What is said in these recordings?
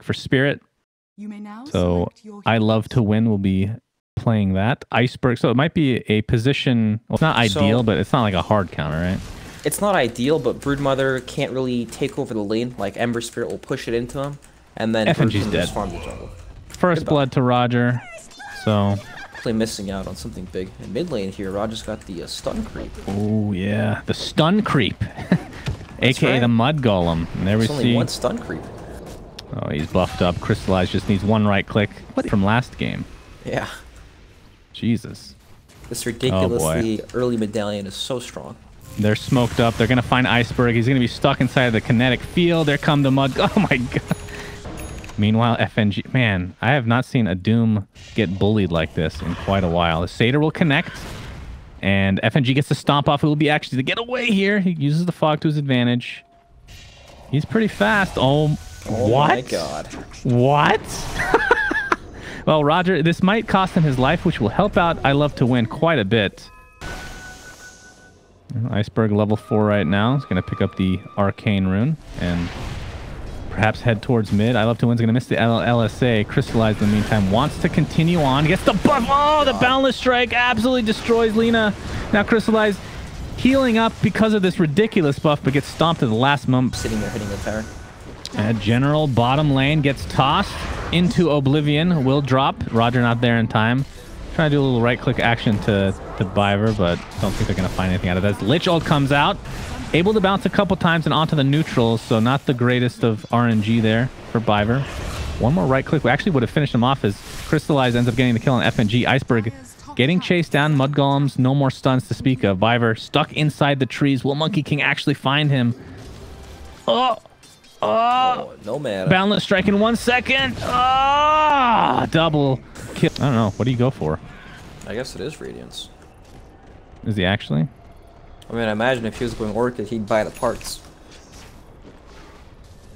for Spirit. You may now So iLTW will be playing that. Iceberg. So it might be a position. Well, it's not ideal, but it's not like a hard counter, right? It's not ideal, but Broodmother can't really take over the lane. Like Ember Spirit will push it into him, and then FNG's dead. Farm the jungle. First blood to RodjER. So Play missing out on something big. In mid lane here, RodjER's got the stun creep. Oh yeah, the stun creep, aka right. the mud golem. And there we There's see. only one stun creep. Oh, he's buffed up. Crystallize just needs one right click from last game. Yeah. Jesus. This ridiculously early medallion is so strong. They're smoked up. They're going to find Iceberg. He's going to be stuck inside of the kinetic field. There come the mud. Oh my god. Meanwhile, FNG. Man, I have not seen a Doom get bullied like this in quite a while. The Satyr will connect. And FNG gets to stomp off. It will be actually to get away here. He uses the fog to his advantage. He's pretty fast. Oh what? My god. What? Well, RodjER, this might cost him his life, which will help out iLTW quite a bit. Iceberg level 4 right now. He's going to pick up the Arcane Rune and perhaps head towards mid. iLTW's going to miss the LSA. Crystallize, in the meantime, wants to continue on. Gets the buff. Oh, the Boundless Strike absolutely destroys Lina. Now Crystallize healing up because of this ridiculous buff, but gets stomped at the last moment. Sitting there hitting the tower. General bottom lane gets tossed into Oblivion. Will drop. RodjER not there in time. Trying to do a little right-click action to Biver, but don't think they're going to find anything out of this. Lich ult comes out. Able to bounce a couple times and onto the neutrals, so not the greatest of RNG there for Biver. One more right-click. We actually would have finished him off as Crystallize ends up getting the kill on FNG. Iceberg getting chased down. Mud Golems, no more stuns to speak of. Biver stuck inside the trees. Will Monkey King actually find him? Oh! Oh, no man. Boundless Strike in 1 second. Ah, double kill. I don't know. What do you go for? I guess it is Radiance. Is he actually? I mean, I imagine if he was going Orchid, he'd buy the parts.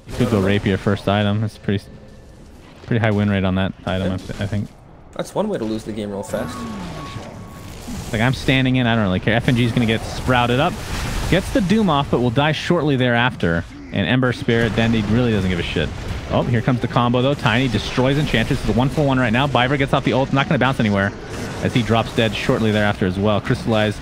You could go Rapier first item. It's pretty high win rate on that item, I think. That's one way to lose the game real fast. Like, I'm standing in. I don't really care. FNG is going to get sprouted up. Gets the Doom off, but will die shortly thereafter. And Ember Spirit, Dendi really doesn't give a shit. Oh, here comes the combo, though. Tiny destroys Enchantress. It's a 1-for-1 right now. Biver gets off the ult. Not going to bounce anywhere as he drops dead shortly thereafter as well. Crystallize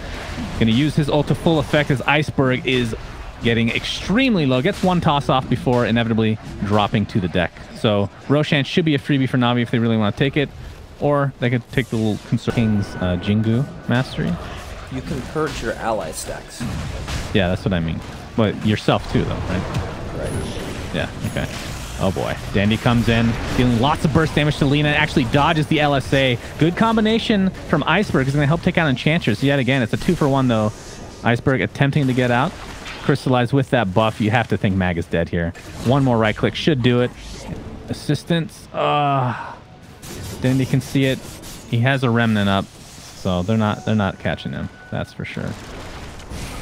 going to use his ult to full effect as Iceberg is getting extremely low. Gets one toss off before inevitably dropping to the deck. So Roshan should be a freebie for NaVi if they really want to take it. Or they could take the little King's Jingu Mastery. You can purge your ally stacks. Yeah, that's what I mean. But yourself too, though, right? Right. Yeah, okay. Oh boy. Dendi comes in, dealing lots of burst damage to Lina, actually dodges the LSA. Good combination from Iceberg is going to help take out Enchantress. Yet again, it's a 2-for-1 though. Iceberg attempting to get out. Crystallize with that buff. You have to think Mag is dead here. One more right click should do it. Assistance. Dendi can see it. He has a remnant up, so they're not catching him. That's for sure.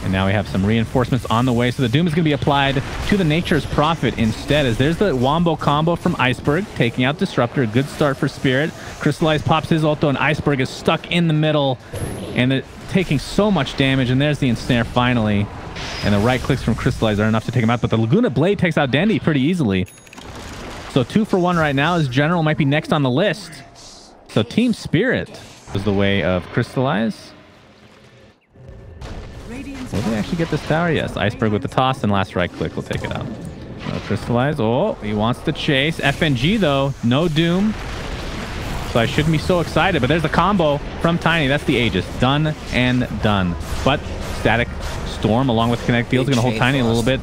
And now we have some reinforcements on the way. So the Doom is going to be applied to the Nature's Prophet instead, as there's the Wombo combo from Iceberg, taking out Disruptor. A good start for Spirit. Crystallize pops his ult, and Iceberg is stuck in the middle, and taking so much damage. And there's the Ensnare finally. And the right clicks from Crystallize are enough to take him out. But the Laguna Blade takes out Dendi pretty easily. So 2-for-1 right now, as General might be next on the list. So Team Spirit was the way of Crystallize. Will they actually get this tower? Yes. Iceberg with the toss, and last right click will take it out. No Crystallize. Oh, he wants to chase. FNG, though. No Doom. So I shouldn't be so excited, but there's the combo from Tiny. That's the Aegis. Done and done. But Static Storm, along with Kinetic Field, is going to hold Tiny a little bit.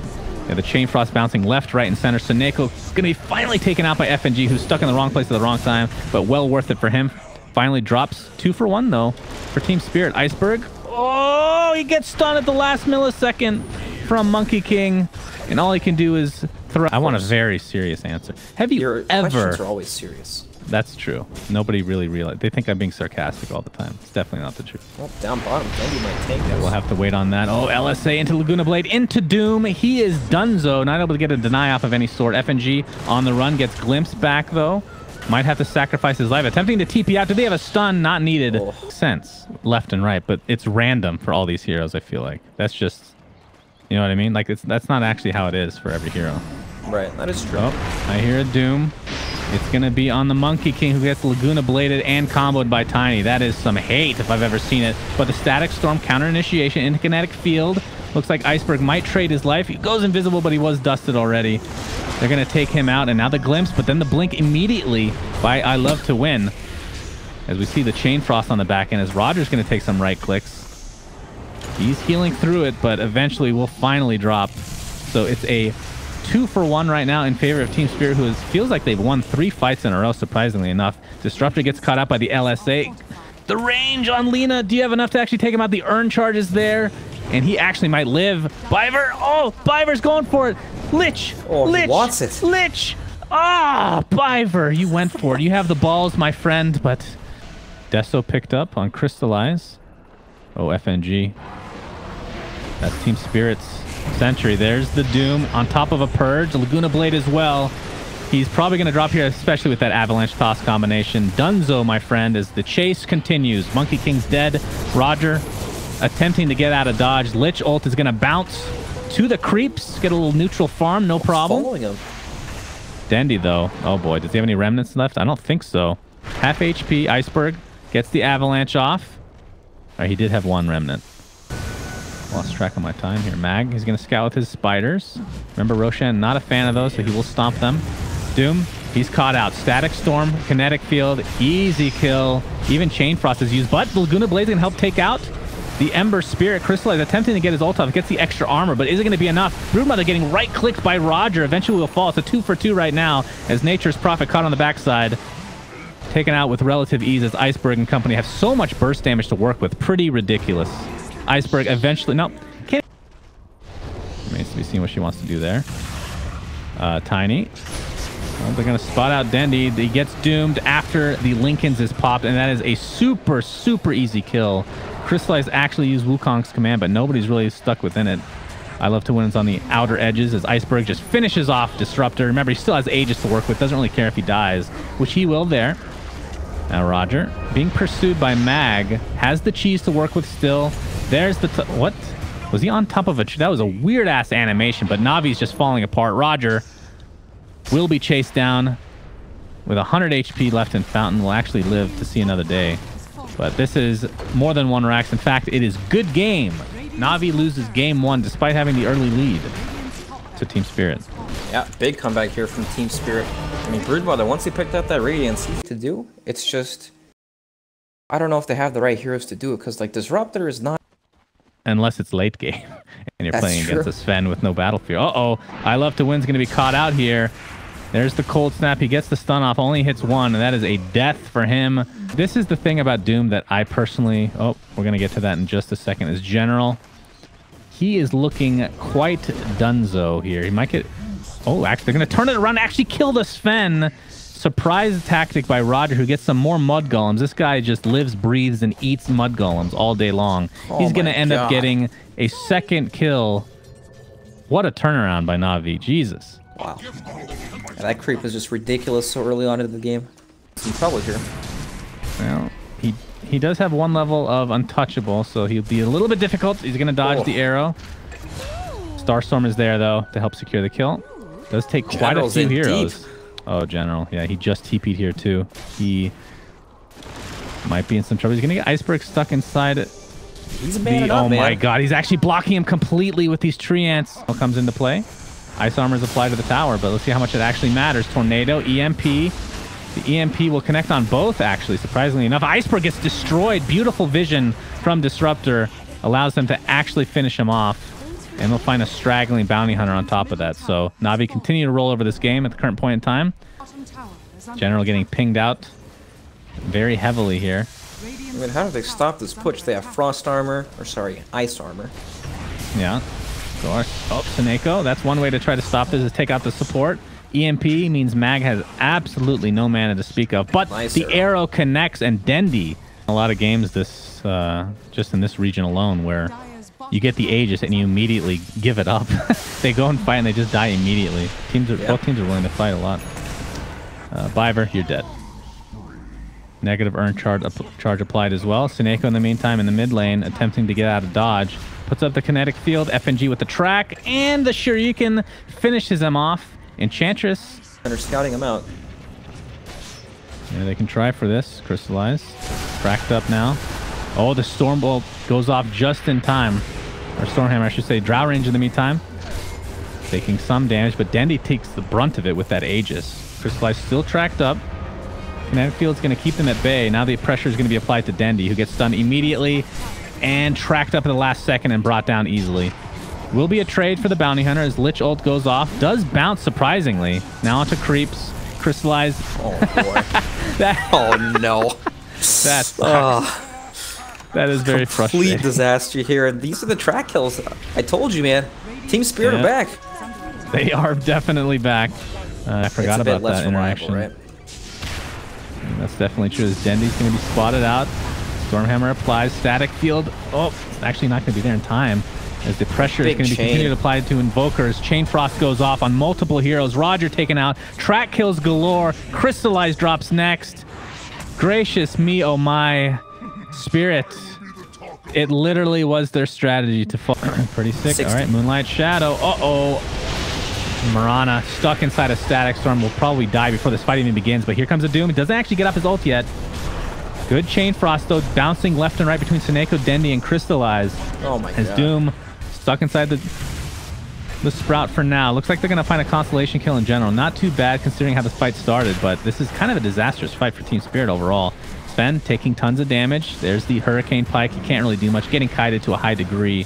Yeah, the Chain Frost bouncing left, right, and center. SoNNeikO is going to be finally taken out by FNG, who's stuck in the wrong place at the wrong time, but well worth it for him. Finally drops 2-for-1, though, for Team Spirit. Iceberg. Oh, he gets stunned at the last millisecond from Monkey King, and all he can do is throw. I want a very serious answer. Have you Your ever? questions are always serious. That's true. Nobody really realized. They think I'm being sarcastic all the time. It's definitely not the truth. Well, down bottom, Dendi might take this. We'll have to wait on that. Oh, LSA into Laguna Blade, into Doom. He is donezo, not able to get a deny off of any sort. FNG on the run, gets glimpsed back, though. Might have to sacrifice his life. Attempting to TP out. Do they have a stun? Not needed. Oh. Sense left and right, but it's random for all these heroes, I feel like. That's just, you know what I mean? Like, that's not actually how it is for every hero. Right, that is true. Oh, I hear a Doom. It's going to be on the Monkey King, who gets Laguna Bladed and comboed by Tiny. That is some hate if I've ever seen it. But the Static Storm counter initiation into Kinetic Field. Looks like Iceberg might trade his life. He goes invisible, but he was dusted already. They're going to take him out, and now the Glimpse, but then the Blink immediately by iLTW. As we see the Chain Frost on the back end, as RodjER's going to take some right clicks. He's healing through it, but eventually will finally drop. So it's a 2-for-1 right now in favor of Team Spirit, who feels like they've won 3 fights in a row, surprisingly enough. Disruptor gets caught out by the LSA. The range on Lina. Do you have enough to actually take him out? The Urn charge is there, and he actually might live. Biver. Oh, Biver's going for it. Lich. Oh, Lich. he wants it. Lich. Ah, Biver, you went for it. You have the balls, my friend, but Deso picked up on Crystallize. Oh, FNG. That's Team Spirit's Sentry. There's the Doom on top of a Purge. Laguna Blade as well. He's probably going to drop here, especially with that Avalanche Toss combination. Dunzo, my friend, as the chase continues. Monkey King's dead. RodjER attempting to get out of dodge. Lich ult is going to bounce to the creeps. Get a little neutral farm, no problem. Following him. Dendi, though. Oh, boy. Does he have any remnants left? I don't think so. Half HP. Iceberg gets the Avalanche off. All right, he did have 1 remnant. Lost track of my time here. Mag, he's going to scout with his spiders. Remember, Roshan, not a fan of those, so he will stomp them. Doom, he's caught out. Static Storm, Kinetic Field, easy kill. Even Chain Frost is used, but the Laguna Blaze can help take out the Ember Spirit. Crystallize attempting to get his ult off, gets the extra armor, but is it going to be enough? Broodmother getting right-clicked by RodjER. Eventually will fall. It's a 2-for-2 right now, as Nature's Prophet caught on the backside. Taken out with relative ease, as Iceberg and company have so much burst damage to work with. Pretty ridiculous. Iceberg eventually... Nope. Can't... Remains to be seen what she wants to do there. Tiny. Well, they're going to spot out Dendi. He gets doomed after the Lincolns is popped, and that is a super, super easy kill. Crystallize actually used Wukong's command, but nobody's really stuck within it. iLTW on the outer edges as Iceberg just finishes off Disruptor. Remember, he still has Aegis to work with. Doesn't really care if he dies, which he will there. Now RodjER, being pursued by Mag, has the cheese to work with still. There's the... What? Was he on top of a... That was a weird-ass animation, but NaVi's just falling apart. RodjER will be chased down with 100 HP left in Fountain. Will actually live to see another day. But this is more than 1 Rax. In fact, it is good game. NaVi loses game 1 despite having the early lead to Team Spirit. Yeah, big comeback here from Team Spirit. I mean, Broodmother, once he picked up that Radiance, to do, it's just... I don't know if they have the right heroes to do it, because, like, Disruptor is not... Unless it's late game, and you're playing true. against a Sven with no battle fear. Uh-oh, iLTW's going to be caught out here. There's the cold snap. He gets the stun off, only hits 1, and that is a death for him. This is the thing about Doom that I personally... Oh, we're going to get to that in just a second. Is General. He is looking quite dunzo here. He might get... Oh, actually, they're going to turn it around and actually kill the Sven. Surprise tactic by RodjER, who gets some more Mud Golems. This guy just lives, breathes, and eats Mud Golems all day long. He's going to end up getting a 2nd kill. What a turnaround by NaVi. Jesus. Wow. Yeah, that creep is just ridiculous so early on in the game. Some trouble here. Well, he does have 1 level of Untouchable, so he'll be a little bit difficult. He's going to dodge the arrow. Starstorm is there, though, to help secure the kill. Does take quite a few heroes. Deep. Oh, General. Yeah, he just TP'd here, too. He might be in some trouble. He's going to get Iceberg stuck inside it. He's a man Oh, my God. He's actually blocking him completely with these tree ants. What comes into play? Ice armor is applied to the tower, but let's see how much it actually matters. Tornado, EMP. The EMP will connect on both, actually, surprisingly enough. Iceberg gets destroyed. Beautiful vision from Disruptor. Allows them to actually finish him off. And they'll find a straggling bounty hunter on top of that. So NaVi continue to roll over this game at the current point in time. General getting pinged out very heavily here. I mean, how do they stop this push? They have frost armor, or sorry, ice armor. Yeah. Oh, SoNNeikO. That's one way to try to stop this, is take out the support. EMP means Mag has absolutely no mana to speak of. But the arrow connects, and Dendi. A lot of games this just in this region alone where you get the Aegis and you immediately give it up. They go and fight and they just die immediately. Both teams are willing to fight a lot. Biver, you're dead. Negative Urn charge applied as well. SoNNeikO in the meantime in the mid lane attempting to get out of dodge. Puts up the kinetic field. FNG with the track, and the Shuriken finishes him off Enchantress. And they're scouting him out. Yeah, they can try for this. Crystallize. Cracked up now. Oh, the Stormbolt goes off just in time. Or Stormhammer, I should say. Drow range in the meantime. Taking some damage, but Dendi takes the brunt of it with that Aegis. Crystallize still tracked up. Kinetic Field's going to keep them at bay. Now the pressure is going to be applied to Dendi, who gets stunned immediately and tracked up at the last second and brought down easily. Will be a trade for the Bounty Hunter as Lich ult goes off. Does bounce surprisingly. Now onto Creeps. Crystallize. Oh, boy. Oh, no. That's... that is very frustrating. Complete disaster here. And these are the track kills. I told you, man. Team Spirit are back. They are definitely back. I forgot about that interaction. Right? That's definitely true. As Dendi's going to be spotted out. Stormhammer applies. Static Field. Oh, it's actually not going to be there in time. As the pressure is going to be continued applied to Invokers. Chain Frost goes off on multiple heroes. RodjER taken out. Track kills galore. Crystallize drops next. Gracious me, oh my. Spirit. It literally was their strategy to fall. Pretty sick. 60. All right, Moonlight Shadow. Uh-oh. Mirana stuck inside a Static Storm will probably die before this fight even begins, but here comes a Doom. He doesn't actually get off his ult yet. Good Chain Frost, though, bouncing left and right between SoNNeikO, Dendi, and Crystallize. Oh my god. As Doom stuck inside the Sprout for now. Looks like they're going to find a Constellation kill in general. Not too bad considering how this fight started, but this is kind of a disastrous fight for Team Spirit overall. Sven taking tons of damage. There's the Hurricane Pike. He can't really do much. Getting kited to a high degree.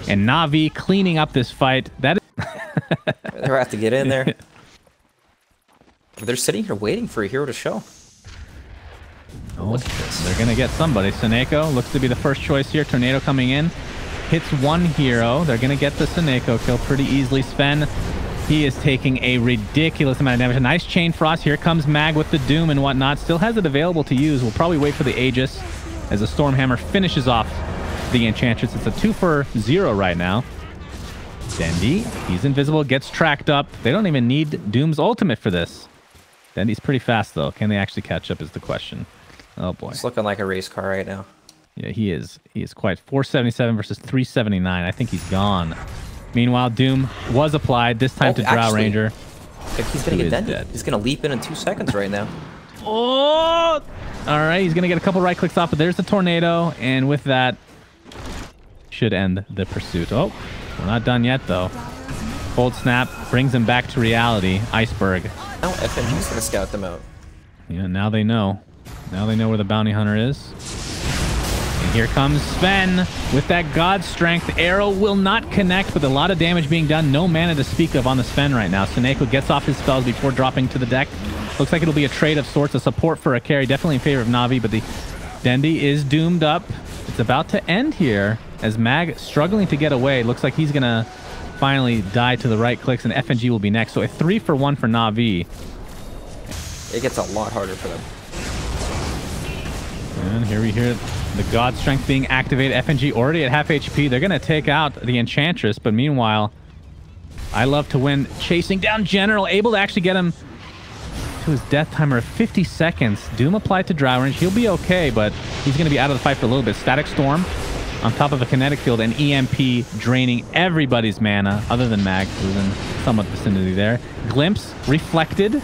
And NaVi cleaning up this fight. That is... They're going to have to get in there. They're sitting here waiting for a hero to show. Oh, they're going to get somebody. SoNNeikO looks to be the first choice here. Tornado coming in. Hits one hero. They're going to get the SoNNeikO kill pretty easily. Sven, he is taking a ridiculous amount of damage. A nice Chain Frost. Here comes Mag with the Doom and whatnot. Still has it available to use. We'll probably wait for the Aegis as the Stormhammer finishes off the Enchantress. It's a 2-for-0 right now. Dendi, he's invisible, gets tracked up. They don't even need Doom's ultimate for this. Dendi's pretty fast, though. Can they actually catch up is the question. Oh, boy. It's looking like a race car right now. Yeah, he is. He is quite. 477 versus 379. I think he's gone. Meanwhile, Doom was applied, this time to Drow Ranger. He's going to get Dendi. He's going to leap in 2 seconds right now. Oh! All right, he's going to get a couple right clicks off, but there's the Tornado, and with that, should end the pursuit. Oh, we're not done yet, though. Cold Snap brings him back to reality. Iceberg. Now FNG's going to scout them out. Yeah, now they know. Now they know where the Bounty Hunter is. And here comes Sven with that God Strength. Arrow will not connect, but a lot of damage being done. No mana to speak of on the Sven right now. SoNNeikO gets off his spells before dropping to the deck. Looks like it'll be a trade of sorts, a support for a carry. Definitely in favor of NaVi, but the Dendi is doomed up. It's about to end here as Mag struggling to get away. Looks like he's going to finally die to the right clicks, and FNG will be next. So a 3-for-1 for NaVi. It gets a lot harder for them. And here we hear the God Strength being activated. FNG already at half HP. They're going to take out the Enchantress, but meanwhile, iLTW chasing down General, able to actually get him to his death timer of 50 seconds. Doom applied to Drow Range. He'll be okay, but he's going to be out of the fight for a little bit. Static Storm on top of a Kinetic Field and EMP draining everybody's mana, other than Mag, who's in somewhat vicinity there. Glimpse reflected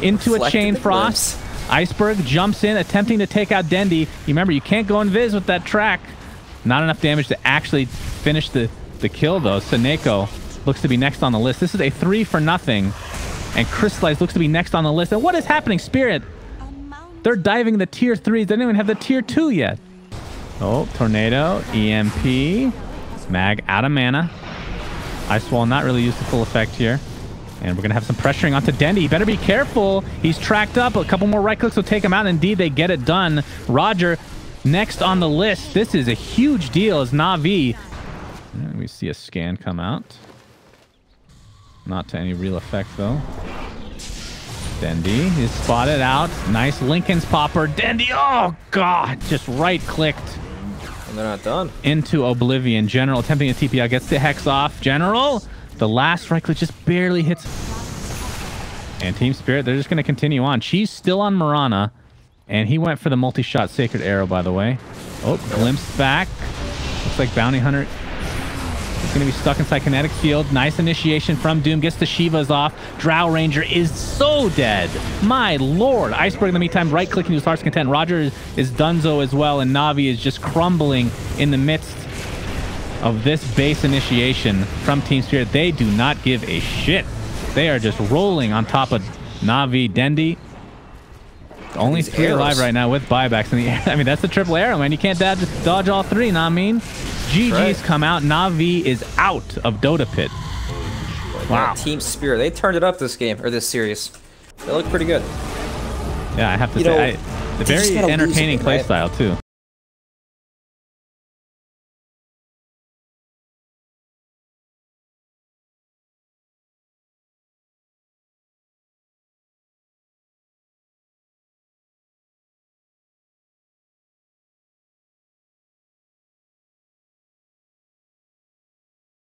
into a Chain Frost. Iceberg jumps in, attempting to take out Dendi. You remember, you can't go invis with that track. Not enough damage to actually finish the kill, though. SoNNeikO looks to be next on the list. This is a 3-for-0. And Crystallize looks to be next on the list. And what is happening, Spirit? They're diving the tier 3s. They don't even have the tier 2 yet. Oh, Tornado, EMP. Mag out of mana. Ice Wall not really used to full effect here. And we're going to have some pressuring onto Dendi. He better be careful. He's tracked up. A couple more right clicks will take him out. Indeed, they get it done. RodjER next on the list. This is a huge deal as NaVi. And we see a scan come out. Not to any real effect, though. Dendi is spotted out. Nice Lincoln's popper. Dendi, oh, God, just right-clicked. And they're not done. Into Oblivion. General attempting a TP out. Gets the Hex off. General, the last right click just barely hits. And Team Spirit, they're just going to continue on. She's still on Mirana. And he went for the multi-shot Sacred Arrow, by the way. Oh, glimpsed back. Looks like Bounty Hunter He's going to be stuck inside Kinetic Field. Nice initiation from Doom. Gets the Shivas off. Drow Ranger is so dead. My lord. Iceberg in the meantime right-clicking to his heart's content. RodjER is donezo as well, and NaVi is just crumbling in the midst of this base initiation from Team Spirit. They do not give a shit. They are just rolling on top of NaVi, Dendi. Only 3 alive right now with buybacks in the air. I mean, that's the triple arrow, man. You can't dodge all 3, know what I mean? GG's come out. NaVi is out of Dota Pit. Wow. Team Spirit. They turned it up this game, or this series. They look pretty good. Yeah, I have to say, very entertaining playstyle, too.